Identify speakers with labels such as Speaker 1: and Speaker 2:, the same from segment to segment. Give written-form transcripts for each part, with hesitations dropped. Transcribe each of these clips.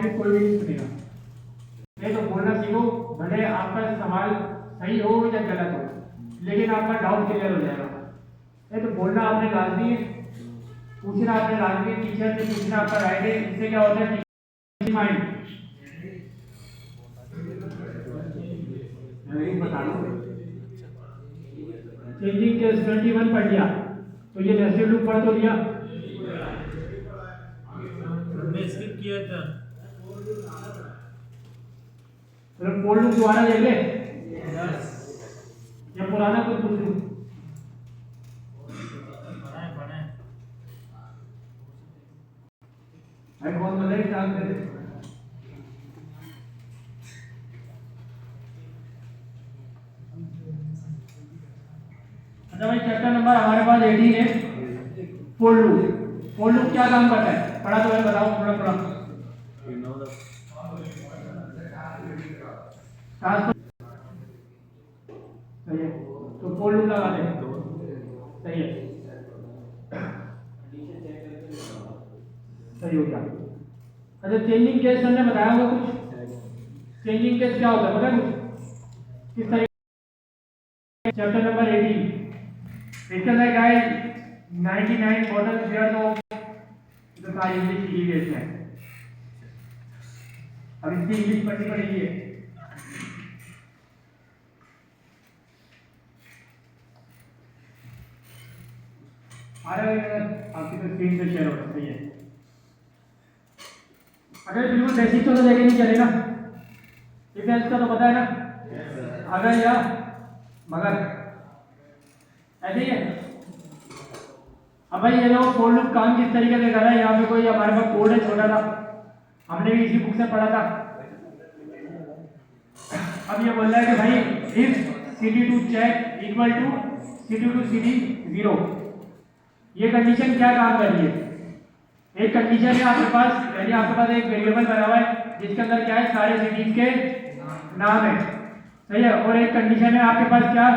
Speaker 1: फिर कोई भी नहीं सुनेगा। नहीं तो बोलना सीखो, भले आपका सवाल सही हो या गलत हो, लेकिन आपका डाउट क्लियर हो जाएगा। नहीं तो बोलना आपने लाजमी है, पूछना आपने लाजमी, टीचर से पूछना आपका राइट है। इससे क्या होता है, माइंड बता दो। चेंजिंग केस 21 पढ़ लिया, तो ये नेचुरल लूप पढ़ तो लिया,
Speaker 2: हमने स्किप किया था।
Speaker 1: फिर फोर लूप दोबारा देख ले या पुराना कुछ पूछ लूं। भाई कौन बोल रहे हैं काम करे। अच्छा भाई, चैप्टर नंबर हमारे पास 18 है, फोर लूप। फोर लूप क्या काम करता है, पढ़ा तो है, बताओ थोड़ा थोड़ा। सही है, तो फोर लूप लगा दे। सही है, सही हो गया। अच्छा, चेंजिंग केस हमने बताया होगा कुछ। चेंजिंग केस क्या होता है पता है कुछ, किस तरीके। चैप्टर नंबर 18 इसके अंदर क्या है, 99 बॉटल शेयर तो सारी इंग्लिश की केस है। अब इसकी इंग्लिश पढ़नी पड़ेगी है। आ रहा है आपकी तो स्क्रीन पे शेयर हो रहा है। अगर बिल्कुल बेसिक तो लेके नहीं चलेगा, डिफेंस का तो पता है ना, अगर या मगर ऐसे ही है। अब भाई ये लोग फोर लूप काम किस तरीके से कर रहा है, यहाँ पे कोई हमारे पास कोड है छोटा सा, हमने भी इसी बुक से पढ़ा था। अब ये बोल रहा है कि भाई if CD2 check equal to CD2 CD0, ये कंडीशन क्या काम कर रही है। एक कंडीशन है आपके पास, यानी आपके पास एक वेरिएबल बना हुआ है जिसके अंदर क्या है, सारे सिटीज के नाम है, सही है। और एक कंडीशन है आपके पास क्या,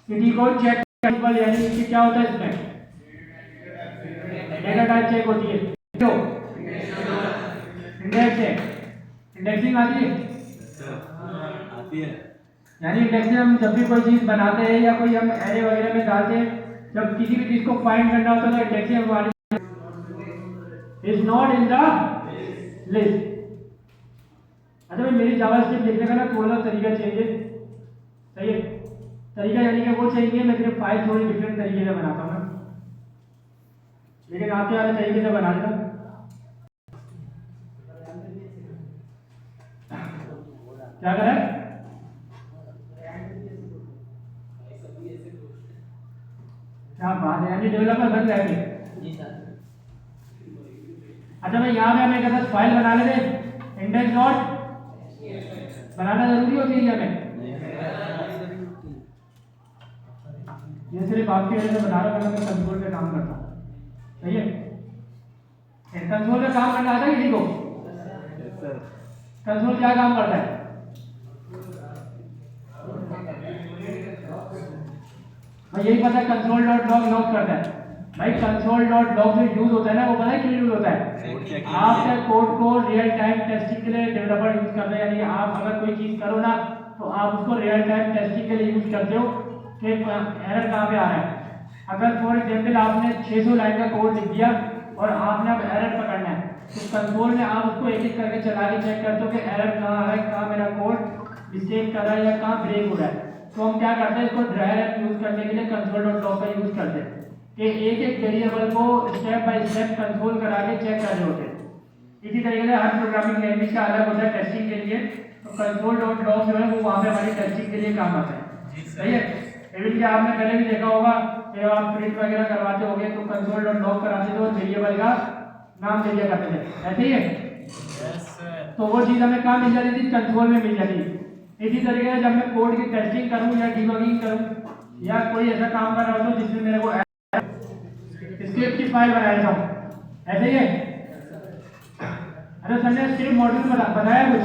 Speaker 1: सिटी को चेक इक्वल, यानी इसकी क्या होता है, इसमें डेटा टाइप चेक होती है, जो इंडेक्स है। इंडेक्सिंग आती है, यानी इंडेक्सिंग हम जब भी कोई चीज बनाते हैं या कोई हम एरे वगैरह में डालते हैं, जब किसी भी चीज को फाइंड करना होता है तो इंडेक्सिंग हमारी is not in the list। अच्छा भाई, मेरी जावास्क्रिप्ट लिखने का ना थोड़ा सा तरीका चेंज है, सही है। तरीका यानी कि वो चाहिए, मैं सिर्फ फाइल थोड़ी डिफरेंट तरीके से बनाता हूँ ना, लेकिन आपके वाले तरीके से बना देता हूँ। क्या करें, क्या बात है, यानी डेवलपर बन जाएंगे। अच्छा भाई, यहाँ पे हमें एक फाइल बना लेते, इंडेक्स डॉट बनाना जरूरी होती है हमें, ये सिर्फ आपकी वजह से बना रहा हूँ, मैं कंट्रोल पे काम करता हूँ, सही है। कंट्रोल पे काम करना आता है किसी को, कंट्रोल क्या काम करता है, भाई यही पता है, कंट्रोल डॉट लॉग लॉग करता है। भाई कंट्रोल डॉट लॉग जो यूज होता है ना, वो पता है क्यों यूज होता है, आपके कोड को रियल टाइम टेस्टिंग के लिए डेवलपर यूज करते हैं। यानी आप अगर कोई चीज करो ना, तो आप उसको रियल टाइम टेस्टिंग के लिए यूज करते हो कि एरर कहाँ पे आ रहा है। अगर फॉर एग्जाम्पल आपने 600 लाइन का कोड लिख दिया और आपने अब एरर पकड़ना है, तो कंट्रोल में आप उसको एक एक करके चला के चेक करते हो कि एरर कहाँ आ रहा है, कहाँ मेरा कोड मिस्टेक कर रहा है या कहाँ ब्रेक हो रहा है। तो हम क्या करते हैं, इसको ड्रायर यूज करने के लिए कंट्रोल डॉट लॉग का यूज करते हैं कि एक एक वेरिएबल को स्टेप बाय स्टेप कंट्रोल करा के चेक कर रहे होते हैं। इसी तरीके से हर प्रोग्रामिंग लैंग्वेज का अलग होता है टेस्टिंग के लिए, तो कंट्रोल डॉट लॉग जो है वो वहाँ पे हमारी टेस्टिंग के लिए काम आता है, सही है। इवन कि आपने पहले भी देखा होगा कि आप प्रिंट वगैरह करवाते होंगे तो कंट्रोल डॉट लॉग कराते थे और वेरिएबल का नाम दे दिया करते थे, ऐसे ही है। तो वो चीज़ हमें कहाँ मिल जाती थी, कंट्रोल में मिल जाती। इसी तरीके से जब मैं कोड की टेस्टिंग करूँ या डिबगिंग करूँ या कोई ऐसा काम कर रहा हो जिसमें मेरे को स्क्रिप्ट की फाइल बनाया था, ऐसे ही है। अरे सर ने स्क्रिप्ट मॉड्यूल बताया कुछ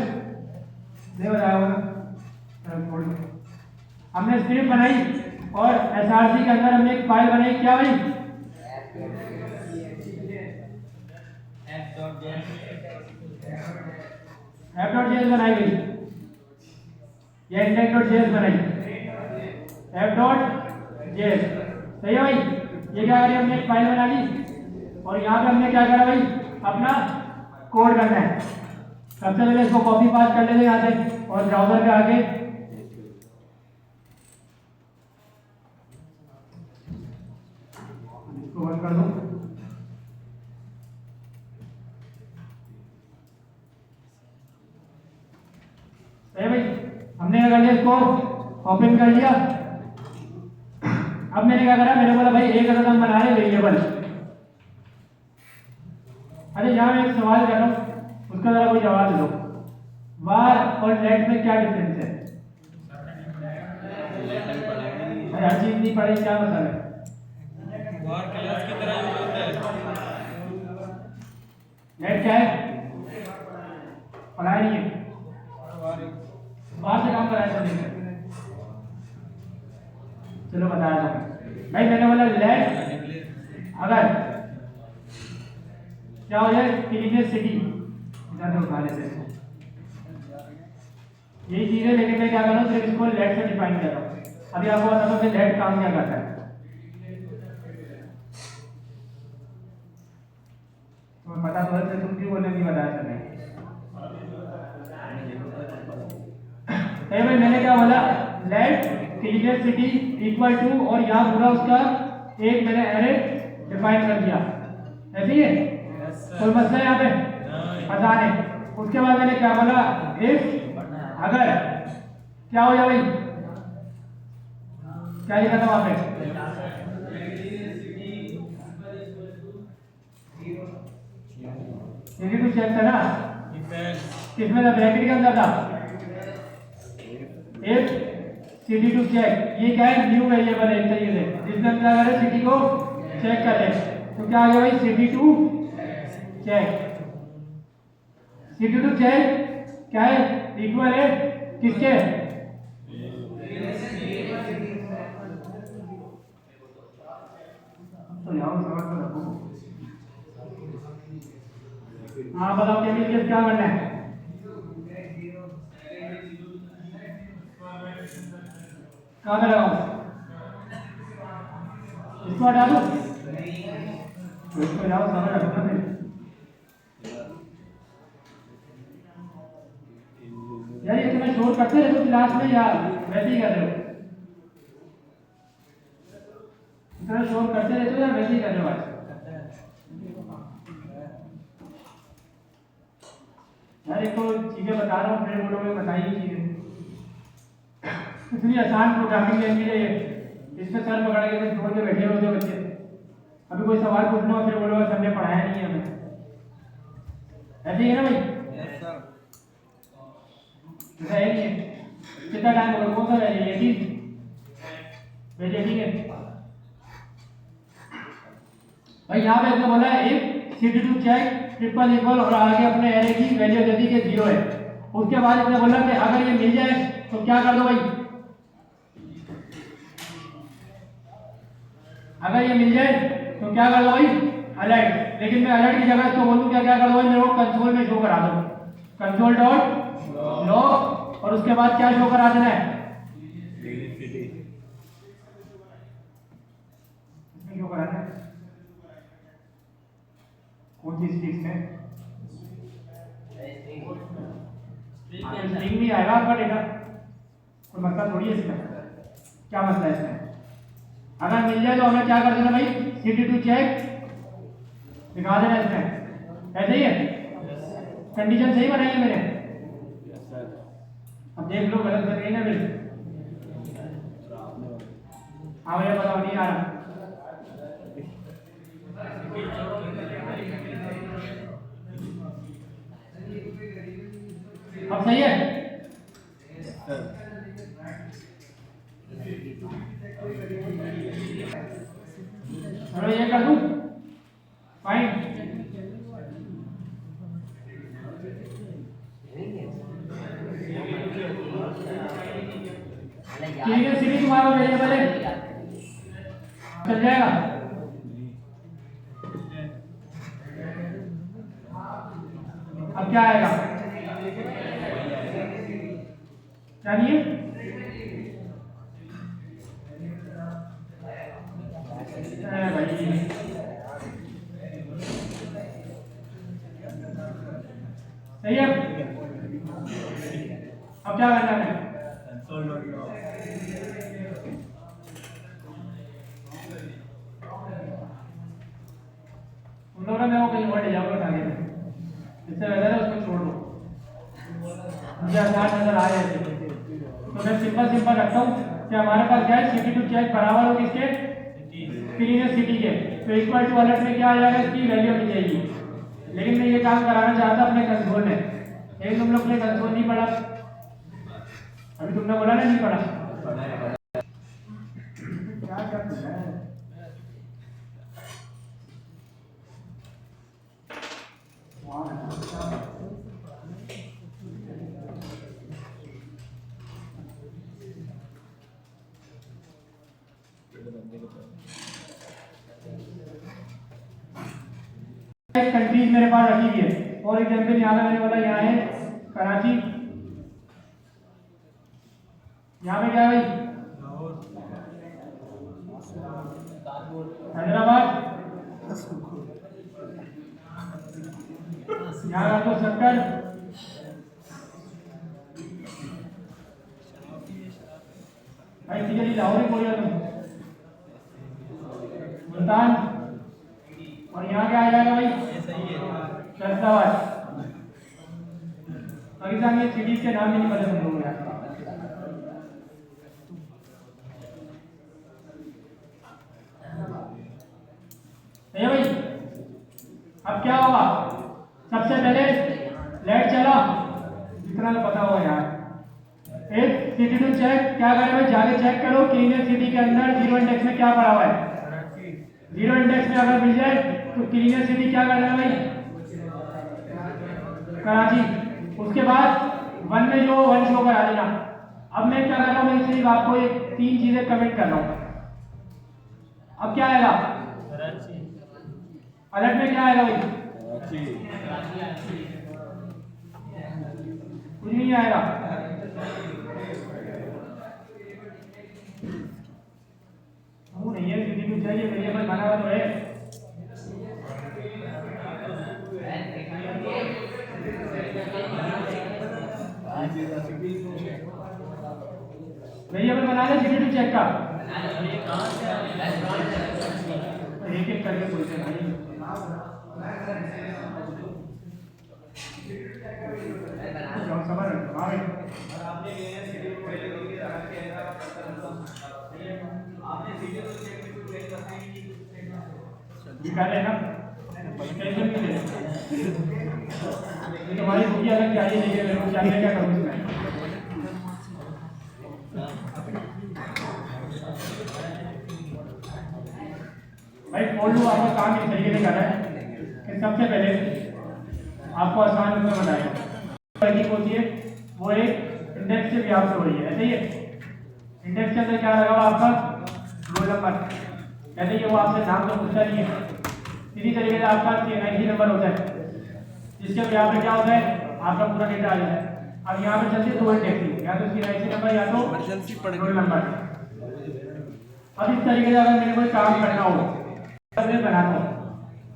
Speaker 1: नहीं बताया होगा, हमने स्क्रिप्ट बनाई और SRC के अंदर हमने एक फाइल बनाई, क्या भाई, एफ डॉट जेएस बनाई गई, या इंडेक्स डॉट जेएस बनाई, एफ डॉट जेएस, सही है भाई। ये क्या करी हमने, एक फाइल बना ली और यहाँ पे हमने क्या करा भाई, अपना कोड करना है। सबसे पहले इसको कॉपी पास्ट कर लेते यहाँ से और ब्राउजर पे आके इसको बंद कर दो। सही भाई, हमने क्या कर लिया, इसको ओपन कर लिया। अब मैंने क्या करा, मैंने बोला भाई एक अगर हम बना रहे वेरिएबल, अरे यहाँ मैं एक सवाल कर रहा हूँ, उसका जरा कोई जवाब दो। वार और लेट में क्या डिफरेंस है? अरे हर चीज नहीं पढ़ी, क्या मतलब है?
Speaker 2: वार क्लास की तरह यूज होता है।
Speaker 1: लेट क्या है? पढ़ाया नहीं है, बाहर से काम कराया था। चलो बताया था भाई, मैंने बोला लेट अगर क्या हो जाए, प्रीवियस सिटी उठा लेते हैं, यही चीजें, लेकिन मैं क्या कर रहा हूँ, सिर्फ इसको लेट से डिफाइन कर रहा हूँ। अभी आपको बताता हूँ कि लेट काम क्या करता है। तो पता तो है, तुम क्यों बोले नहीं बताया था? भाई मैंने क्या बोला, let previous city equal to, और यहाँ पूरा उसका एक मैंने एरे डिफाइन कर दिया, ऐसे ही है। कोई मसला है यहाँ पे? पता नहीं। उसके बाद मैंने क्या बोला, इफ अगर क्या हो जाए भाई, क्या लिखा था वहां पे, सिटी टू चेक था ना, किसमें था, ब्रैकेट के अंदर था। इफ सिटी टू चेक, ये क्या है, न्यू वेरिएबल है एक तरीके से, जिसमें हम क्या करें, सिटी को चेक करें। तो क्या आ गया भाई, city to check. City to check क्या है, इक्वल है किसके, तो यहाँ समझ कर रखो। हाँ बताओ, केमिकल क्या करना है, कहाँ पे लगाऊं, इसको हटा दो, इसको जाओ समझ रखो ना। यार ये तुम्हें शोर करते रहे तो क्लास में, यार वैसे ही कर रहे हो, इतना शोर करते रहते हो यार, वैसे ही कर रहे हो आज। यार एक तो चीजें बता रहा हूँ, फिर बोलोगे बताइए चीजें। इतनी आसान प्रोग्रामिंग लैंग्वेज है ये, इसमें सर पकड़ के छोड़ के बैठे होते बच्चे। अभी कोई सवाल पूछना हो फिर बोलोगे सर ने पढ़ाया नहीं है हमें, ऐसे ही है ना भाई? ऐसा है नहीं है। कितना टाइम होगा, कौन सा वेरिएबल, ठीक है भाई। यहाँ पे हमने बोला है if city to check triple equal, और आगे अपने एरे की वैल्यू दे दी कि 0 है। उसके बाद हमने बोला कि अगर ये मिल जाए तो क्या कर दो भाई, अगर ये मिल जाए तो क्या कर दो भाई, अलर्ट। लेकिन मैं अलर्ट की जगह इसको बोलूँ क्या, क्या कर दो भाई, मेरे को कंसोल में शो करा दो, कंसोल डॉट लॉग, और उसके बाद क्या शो करा देना है, इसमें शो कराना है कौन सी स्ट्रिंग में, स्ट्रिंग भी आएगा आपका डेटा, कोई मसला थोड़ी है इसमें। क्या मसला है इसमें, अगर मिल जाए तो हमें क्या कर देना भाई, सिटी टू चेक दिखा देना इसमें, ऐसे ही है। कंडीशन सही बनाई है मैंने, अब देख लो गलत कर गई ना मेरी। हाँ भैया बताओ, नहीं आ रहा, अब सही है। चलो ये कर दूं, फाइन। ठीक है, सिटी तुम्हारा वेरिएबल है, चल जाएगा। अब क्या आएगा, क्या नहीं है? भाई सही है। अब क्या करना है? तुम लोग ना मेरे को कहीं और ले जाओगे आगे में, इससे बेहतर है उसको छोड़ दो, मुझे आसान नजर आ रहे हैं। तो मैं सिंपल रखता हूँ कि हमारे पास क्या है, सिटी टू चेक बराबर हो किसके, क्लीनेस्ट सिटी के, तो इक्वल टू अलर्ट में क्या आ जाएगा, इसकी वैल्यू मिल जाएगी। लेकिन मैं ये काम कराना चाहता अपने कंसोल में, लेकिन तुम लोग ने कंसोल नहीं पढ़ा, अभी तुमने बोला ना नहीं पढ़ा, क्या क्या है? कंट्रीज मेरे पास रखी हुई है, फॉर एग्जाम्पल यहाँ पे मैंने बोला यहाँ है कराची, यहाँ पे क्या है भाई, हैदराबाद, यहाँ आपको 70, भाई सीधे लाहौर ही बोलिए तुम, मुल्तान, और यहाँ क्या आ जाएगा भाई, फैसलाबाद। पाकिस्तान में सिटीज के नाम नहीं पता तुम लोगों को, भाई अब क्या होगा, सबसे पहले लाइट चला, जितना तो पता होगा यार, एक सिटी टू चेक क्या करे भाई, जाके चेक करो क्लीनेस्ट सिटी के अंदर जीरो इंडेक्स में क्या पड़ा हुआ है, जीरो इंडेक्स में अगर मिल जाए तो क्लीनेस्ट सिटी क्या कर रहा है भाई, कराची। उसके बाद वन में जो वन शो करा देना। अब मैं क्या कर रहा हूँ, मैं सिर्फ आपको एक 3 चीजें कमेंट कर रहा हूँ। अब क्या आएगा, अलर्ट में क्या आएगा भाई, कुछ नहीं आएगा। वो नहीं है, किसी को चाहिए वेरिएबल बना हुआ तो है, वेरिएबल बना ले सिटी टू चेक का, एक एक करके बोलते हैं भाई, निकाले ना, टेंशन नहीं ले, तुम्हारी बुकी अलग चाहिए, लेकिन मेरे को चाहिए क्या करूँ इसमें। भाई फोर लूप आपका काम इस तरीके से कर रहा है कि सबसे पहले आपको आसान उत्तर बताएगा, होती है वो एक इंडेक्स से व्याप्त हो रही है, ऐसे ही है। इंडेक्स के अंदर क्या लगा हुआ आपका रोल नंबर, ऐसे ही वो आपसे नाम तो पूछता नहीं है। इसी तरीके से आपका CNIC नंबर होता है, जिसके यहाँ पे क्या होता है, आपका पूरा डेटा आ जाता है। अब यहाँ पे चलती है 2 इंडेक्सिंग, या तो CNIC नंबर या तो रोल नंबर। अब इस तरीके से अगर मेरे को काम करना हो बनाता हूँ,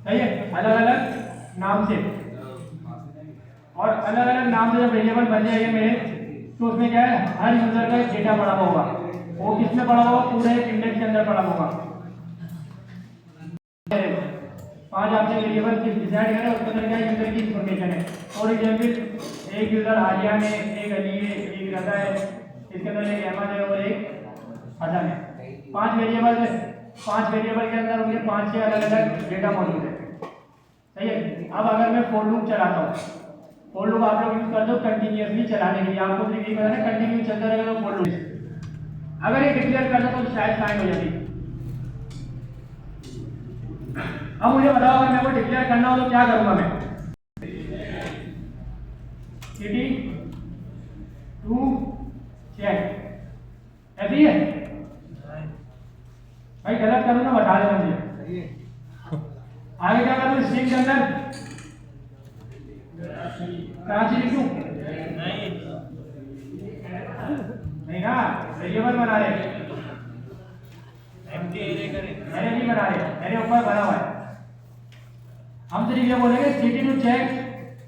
Speaker 1: सही है, अलग अलग नाम से, और अलग अलग नाम से जब वेरिएबल बन जाएंगे मेरे, तो उसमें क्या है, हर यूजर का डेटा पड़ा होगा, वो किसमें पड़ा होगा, पूरे एक इंडेक्स के अंदर पड़ा होगा। 5 आपने वेरिएबल डिसाइड करें, उसके अंदर क्या यूजर की इंफॉर्मेशन है। फॉर एग्जाम्पल एक यूजर आलिया है, एक अली है, एक रजा है, इसके अंदर एक अहमद है और एक हसन है। 5 वेरिएबल है, 5 वेरिएबल के अंदर उनके 5 से अलग अलग डेटा मौजूद है, सही है। अब अगर मैं फॉर लूप चलाता हूँ, फॉर लूप आप लोग यूज करते हो कंटिन्यूअसली चलाने के लिए, आपको सिर्फ ये पता है कंटिन्यू चलता रहेगा तो फॉर लूप। अगर ये डिक्लेयर कर दो तो शायद फाइन हो जाती। अब मुझे बताओ अगर मेरे को डिक्लेयर करना हो तो क्या करूंगा मैं, सिटी टू चेक, ऐसी है भाई, गलत करूँ ना बता देना मुझे। आगे क्या करूँ, स्ट्रिंग के अंदर कराची लिखूं, नहीं ना, वेरिएबल बना रहे,
Speaker 2: एम्प्टी एरे करें।
Speaker 1: मैंने नहीं बना रहे, मेरे ऊपर बना हुआ है। हम सिर्फ ये बोलेंगे सिटी टू चेक,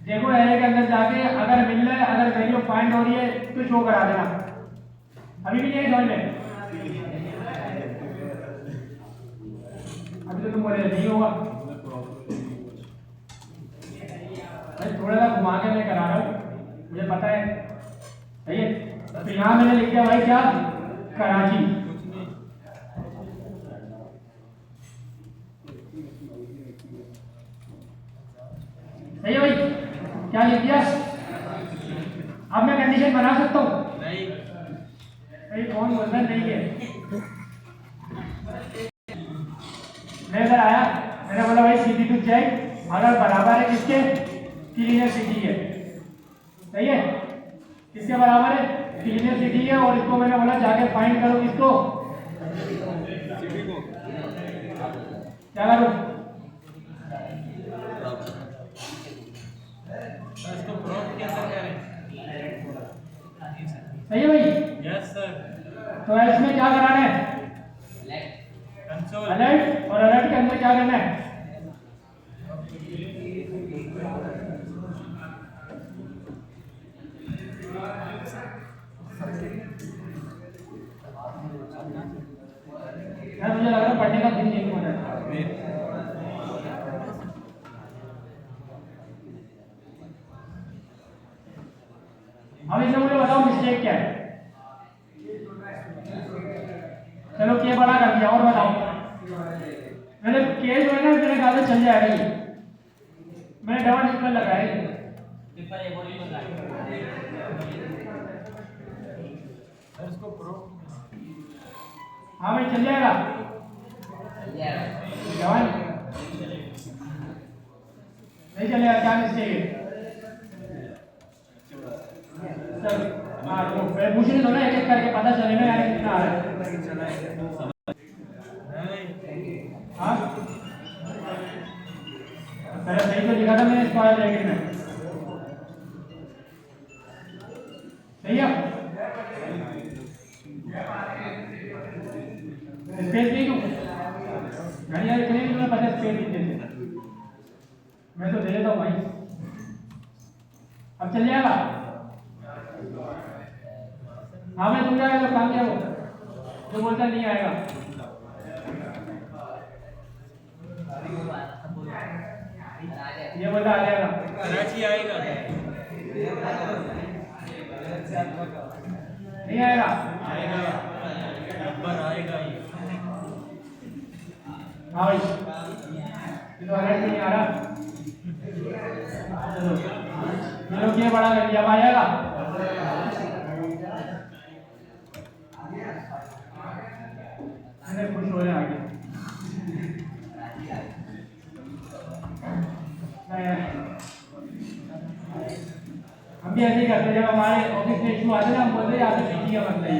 Speaker 1: देखो एरे के अंदर जाके अगर मिल रहा है, अगर वैल्यू फाइंड हो रही है तो शो करा देना। अभी भी नहीं समझ में, अभी तो तुम बोले नहीं होगा भाई, थोड़ा सा घुमा के मैं करा रहा हूँ, मुझे पता है। सही है, तो यहाँ मैंने लिख दिया भाई क्या, कराची। सही है भाई, क्या लिख दिया। अब मैं कंडीशन बना सकता हूँ?
Speaker 2: नहीं।
Speaker 1: भाई कौन बोलता नहीं है। मैं इधर आया, मैंने बोला भाई सिटी टू चेक अगर बराबर है किसके, क्लीनर सिटी है। सही है, किसके बराबर है, क्लीनर सिटी है। और इसको मैंने बोला जाके फाइंड करो किसको,
Speaker 2: सिटी को
Speaker 1: क्या करूँ,
Speaker 2: इसको प्रॉम्प्ट कैसे करें?
Speaker 1: सही है भाई।
Speaker 2: Yes sir.
Speaker 1: तो इसमें क्या कराना है,
Speaker 2: कंसोल
Speaker 1: अलर्ट, और अलर्ट के अंदर क्या करना है, यार मुझे लग रहा है पढ़ने का दिन नहीं हो रहा है। अब इसमें मुझे बताओ मिस्टेक क्या है। चलो के बड़ा कर दिया, और बताओ। मैंने के जो है ना मेरे ख्याल से चल जाएगा ये, मैंने डबल ट्रिपल लगाया है।
Speaker 2: इसको प्रॉम्प्ट
Speaker 1: हाँ भाई चल जाएगा जवान, नहीं चलेगा, क्या मिस्टेक है सर। हाँ तो मैं पूछ रही हूँ ना, एक एक करके पता चलेगा यार कितना आ रहा है। हाँ पहले सही तो लिखा था मैंने स्क्वायर ब्रैकेट में, सही है। स्पेस नहीं दूँ यानी यार, इतने तुम्हें पता स्पेस नहीं देते, मैं तो दे देता हूँ भाई। अब चल जाएगा, हाँ मैं तुम जाएगा, तो काम क्या वो जो बोलता नहीं आएगा। ये बोलता आ जाएगा,
Speaker 2: कराची आएगा
Speaker 1: नहीं आएगा,
Speaker 2: आएगा नंबर आएगा ही।
Speaker 1: हाँ भाई ये तो अलर्ट नहीं आ रहा। चलो ये लोग ये बड़ा कर दिया, अब आ जाएगा। खुश हो रहे आगे, हम भी ऐसे ही करते, जब हमारे ऑफिस में इशू आते ना हम बोलते हैं यहाँ पे सीटी का मसला है।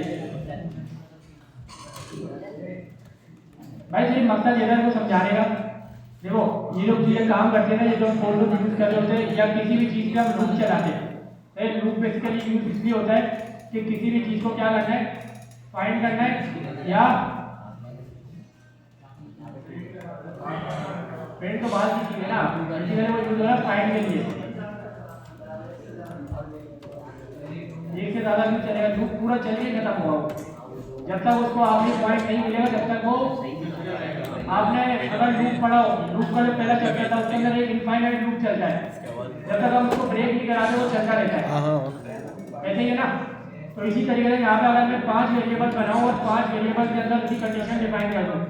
Speaker 1: भाई सिर्फ मकसद ये था इनको समझाने का। देखो ये लोग चीजें काम करते हैं ना, ये जो फोल्डर यूज कर रहे होते हैं या किसी भी चीज का लूप चलाते हैं। लूप बेसिकली यूज इसलिए होता है कि किसी भी चीज को क्या करना है, फाइंड करना है, या पेड़ तो बाहर की चीज है ना, इसलिए वो यूज हो रहा है फाइंड के लिए। एक से ज्यादा नहीं चलेगा, लूप पूरा चलिए खत्म होगा जब तक उसको आखिरी पॉइंट नहीं मिलेगा, जब तक वो आपने अगर लूप पढ़ा हो, लूप का जो पहला चैप्टर था उसके अंदर एक इनफाइनाइट लूप चलता है, जब तक हम उसको ब्रेक नहीं कराते वो चलता रहता है, ऐसे ही है ना। तो इसी तरीके से यहाँ पे अगर मैं 5 वेरिएबल बनाऊँ और 5 वेरिएबल के अंदर उसकी कंडीशन डिफाइन कर दूँ,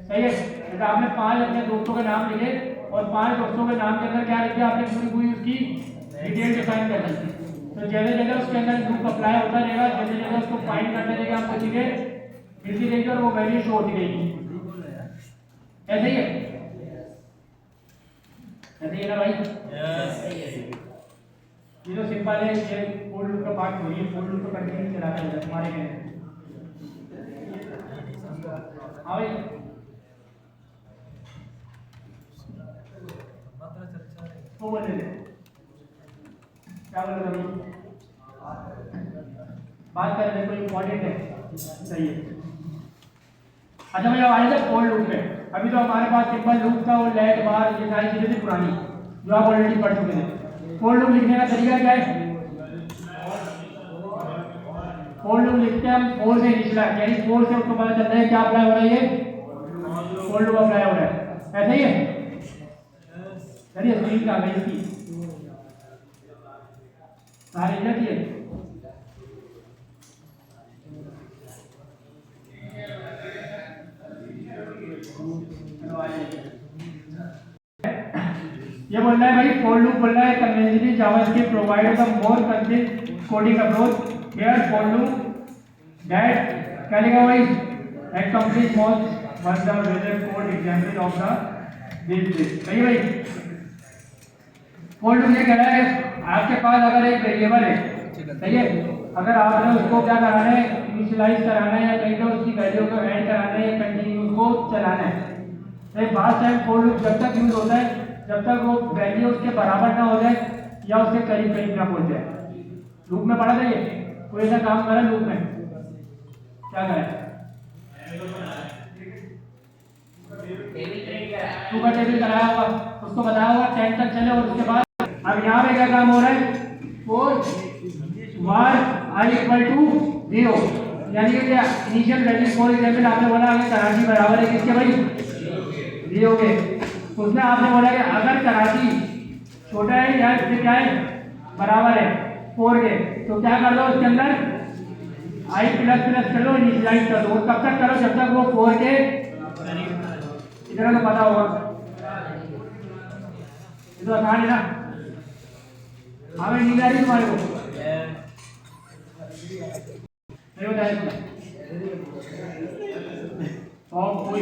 Speaker 1: सही है। जैसे आपने 5 अपने दोस्तों के नाम लिखे और 5 दोस्तों के नाम के अंदर क्या लिखा, आपने पूरी पूरी उसकी डिटेल डिफाइन कर दी। तो जैसे जैसे उसके अंदर लूप अप्लाई होता रहेगा, जैसे जैसे उसको फाइंड करते रहेगा, आपको चीजें मिलती रहेगी और वो वैल्यू शो होती रहेगी। ऐसे ही है, ऐसे ही है ना भाई। ये तो सिंपल है, ये फॉर लूप का पार्ट थोड़ी है, फॉर लूप तो कंटिन्यू चलाता है तुम्हारे कहने। हाँ भाई वो बोल रहे थे, क्या बोल रहे थे? बात कर रहे हैं, कोई इम्पोर्टेंट है, सही है। अच्छा भैया आए थे फोर लूप पे। अभी तो हमारे पास सिंपल लूप था, वो लेट बार ये सारी चीजें थी पुरानी जो आप ऑलरेडी पढ़ चुके थे। फोर लूप लिखने का तरीका क्या है? फोर लूप लिखते हैं हम फोर से इनिशियलाइज, यानी फोर से उसको पता चलता है क्या अप्लाई हो रहा है, ये फोर लूप अप्लाई हो रहा है, ऐसा ही है। चलिए स्क्रीन का गई इसकी सारी इज्जत ये बोल रहा है भाई, फोर लूप बोल रहा है conventionally JavaScript provide the more consistent coding approach here for loop that क्या लिखा भाई accomplish most one the result code example of the this. सही भाई, फोर लूप ये कह रहा है आपके पास अगर एक वेरिएबल है, सही है, अगर आपने उसको क्या कराना है, इनिशियलाइज कराना है या कहीं तो उसकी वैल्यू को ऐड कराना है या कंटिन्यू को चलाना है। तो फास्ट टाइम फोर लूप जब तक यूज होता है जब तक वो वैल्यू उसके बराबर ना हो जाए या उसके करीब करीब ना पहुंच जाए। लूप में पढ़ा था ये, कोई ऐसा काम करा लूप में, क्या करा टू का टेबल कराया होगा, उसको बताया होगा 10 तक चले और उसके बाद अब यहाँ पे क्या काम हो रहा है, four var I equal to 0, यानी कि क्या इनिशियल वैल्यू फॉर एग्जांपल आपने बोला अगर कराची बराबर है किसके भाई 0 के, उसने आपने बोला कि अगर कराची छोटा है या इससे क्या है बराबर है 4 के, तो क्या कर दो उसके अंदर i प्लस प्लस कर लो, इनिशियलाइज कर दो। कब तक करो जब तक वो 4 के इतना तो पता होगा, ये तो आसान है ना। हमें नींद आ रही तुम्हारे को नहीं बताया और कोई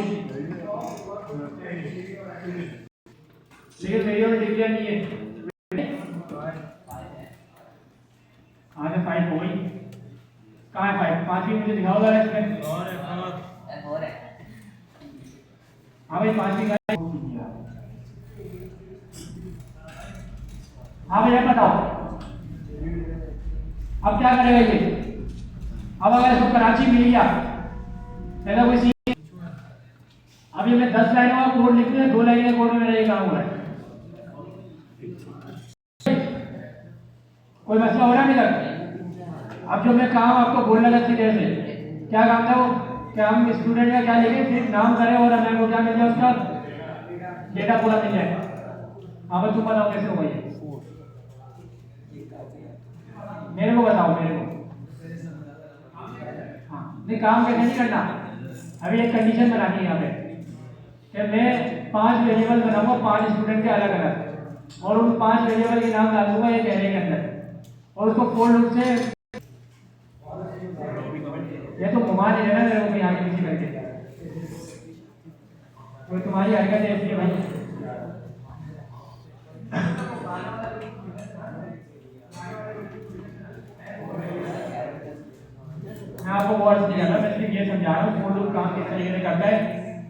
Speaker 1: लेकिन मेरी में डिग्री नहीं है, आगे 5 हो गई, कहाँ है 5? 5 भी मुझे दिखाओ जरा इसमें, और है हाँ भाई 5 भी हाँ भैया बताओ अब क्या करेगा ये। अब अगर इसको कराची मिल गया पहले कोई सी, अब ये मैं 10 लाइनों का कोड लिख रहे हैं, 2 लाइन के कोड में मेरा ये काम हो रहा है, कोई मसला हो रहा है तक। अब जो मैं काम आपको बोलने लगा थी देर से, क्या काम था वो, क्या हम स्टूडेंट का क्या लिखे, सिर्फ नाम करें और हमें को क्या मिल जाए, उसका डेटा पूरा मिल जाए। हाँ बस तुम बताओ कैसे होगा ये, मेरे को बताओ मेरे को। हाँ नहीं काम कैसे नहीं करना, अभी एक कंडीशन बनानी है यहाँ पे कि मैं 5 वेरिएबल बनाऊंगा 5 स्टूडेंट के अलग अलग, और उन 5 वेरिएबल के नाम डाल दूंगा एक एरे के अंदर, और उसको फोर लूप से ये तो घुमा नहीं देना मेरे को यहाँ के किसी करके, तो तुम्हारी हरकत है ऐसी है भाई। मैं आपको वर्ड नहीं करना, मैं सिर्फ ये समझा रहा हूँ फोर लूप काम किस तरीके से करता है।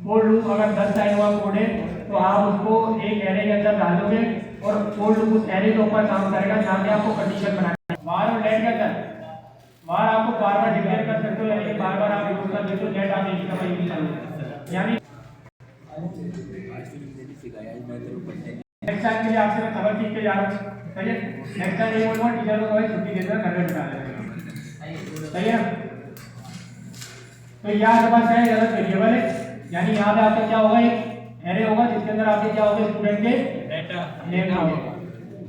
Speaker 1: फोर लूप अगर 10 लाइन हुआ कोड है तो आप उसको एक एरे के अंदर डालोगे और फोर लूप उस एरे के ऊपर काम करेगा, जहाँ पे आपको कंडीशन बनानी है। वार और लेट के अंदर वार आपको बार बार डिक्लेयर कर सकते हो, यानी बार बार आप यूज कर सकते हो, लेट आप एक दफा यूज करोगे। यानी नेक्स्ट टाइम के लिए आपसे मैं खबर सीख के जा रहा हूँ, सही है। नेक्स्ट टाइम ये बोलूँगा टीचर को कभी छुट्टी दे देना, घर में बिठा देना, सही है। तो यहाँ आपके पास क्या है वेरिएबल है, यानी यहाँ पे आपका क्या होगा एक एरे होगा जिसके अंदर आपके क्या होगा स्टूडेंट के डेटा नेम होगा,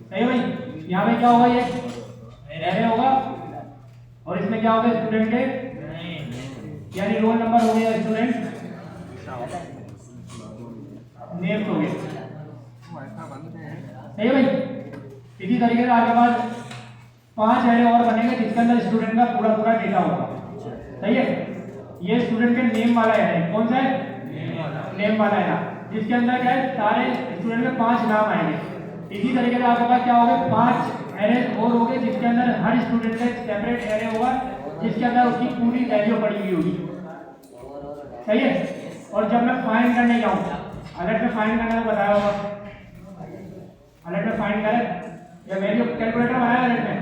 Speaker 1: सही है भाई। यहाँ पे क्या होगा ये एरे होगा और इसमें क्या होगा स्टूडेंट के यानी रोल नंबर हो गया, स्टूडेंट नेम हो गया, सही है भाई। इसी तरीके से आपके पास 5 एरे और बनेंगे जिसके अंदर स्टूडेंट का पूरा पूरा डेटा होगा, सही है। ये स्टूडेंट के नेम वाला है, कौन सा है नेम वाला है, जिसके अंदर क्या है सारे स्टूडेंट के 5 नाम आएंगे। इसी तरीके से आपके पास क्या होगा 5 एरे और होंगे जिसके अंदर हर स्टूडेंट का सेपरेट एरे होगा जिसके अंदर उसकी पूरी वैल्यू पड़ी हुई होगी, सही है। और जब मैं फाइंड करने जाऊँ, अलर्ट में फाइंड करने को बताया होगा, अलर्ट में फाइंड करें या वैल्यू कैलकुलेटर बनाया, अलर्ट में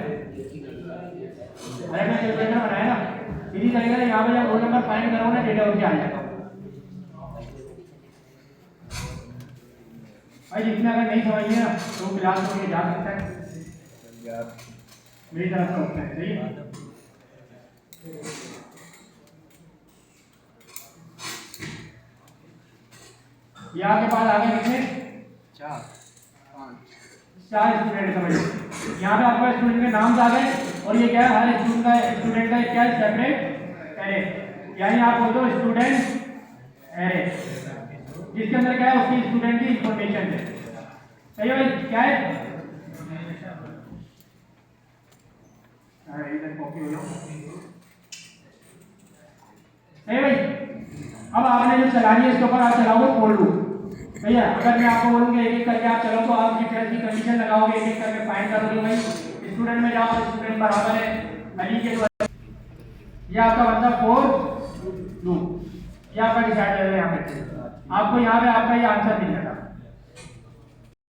Speaker 1: कैलकुलेटर बनाया इसी तरीके से यहाँ पे जब रोल नंबर फाइंड करो ना डेटा उठ के आ जाएगा। भाई जिसने अगर नहीं समझिए ना तो क्लास में जा सकता है, मेरी तरफ से होता है। सही है। यहाँ के पास आगे कितने 4 स्टूडेंट समझो। यहाँ पे आपका स्टूडेंट के नाम आ गए और ये क्या है, हर स्टूडेंट का क्या है सेपरेट एरे, यानी आप बोल दो स्टूडेंट एरे जिसके अंदर क्या है उसकी स्टूडेंट की इंफॉर्मेशन है। सही है भाई, क्या है इधर कॉपी हो जाओ। सही भाई, अब आपने जो चलानी है इसके ऊपर आप चलाओगे फॉर लूप। भैया अगर मैं आपको बोलूंगा एक एक करके आप चलो तो आप डिफरेंस की कंडीशन लगाओगे, एक एक करके फाइंड करोगे। भाई स्टूडेंट में जाओ, स्टूडेंट बराबर है अली के, ये आपका बनता फॉर लूप। ये आपका डिसाइड है यहाँ पे, आपको यहाँ पे आपका ये आंसर मिल जाएगा।